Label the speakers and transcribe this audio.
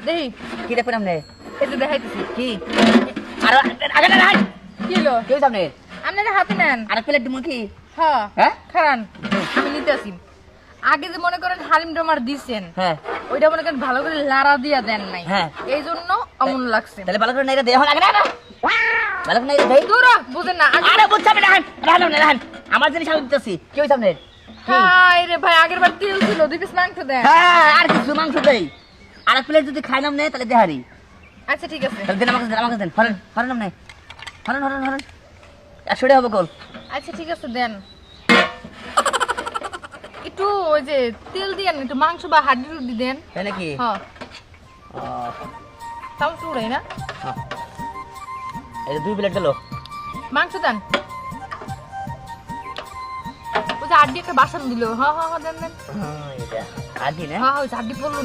Speaker 1: দেখি
Speaker 2: কি দেখবেন আপনি?
Speaker 1: এই যে দেখাইতেছি
Speaker 2: কি আর আগে না রাখ
Speaker 1: কি হলো
Speaker 2: কি হইছে আপনি?
Speaker 1: আপনারা হাতে নেন
Speaker 2: আর প্লেট দিমু কি?
Speaker 1: হ্যাঁ
Speaker 2: হ্যাঁ
Speaker 1: খারান আমি নিতে আসি আগে যে মনে করেন হালিম ডোমার দিছেন
Speaker 2: হ্যাঁ
Speaker 1: ওইটা মনে করেন ভালো করে লাড়া দিয়া দেন নাই
Speaker 2: হ্যাঁ।
Speaker 1: এই জন্য অমন লাগছে
Speaker 2: তাহলে ভালো করে নাইরা দেহ লাগে না ভালো করে নাইরা দেই
Speaker 1: দূর বুঝেন না
Speaker 2: আরে বুঝছাবে না রাহান আমার জিনিস আমি দিতেছি কি হইছে আপনার?
Speaker 1: হাই রে ভাই আগের বার তেল ছিল 2 পিস মাংস দেন
Speaker 2: হ্যাঁ আর কিছু মাংস দেই আর প্লেট যদি খাইলাম না তাহলে দেহারি
Speaker 1: আচ্ছা ঠিক আছে
Speaker 2: তাহলে দেন আমাকে দেন হরেন হরেন নাম নাই হরেন 100 টাকা হবে কল
Speaker 1: আচ্ছা ঠিক আছে দেন একটু ওই যে তেল দিয়েন একটু মাংস বা হাড্ডি রুটি দেন
Speaker 2: তাই নাকি?
Speaker 1: হ্যাঁ চামচ উড়াই না
Speaker 2: এই যে 2 প্লেট দিলো
Speaker 1: মাংস দেন ওই যে হাড্ডি একটা বাসন দিল হ্যাঁ দেন
Speaker 2: এটা আর কি না
Speaker 1: হ্যাঁ ওই হাড্ডি পড়লো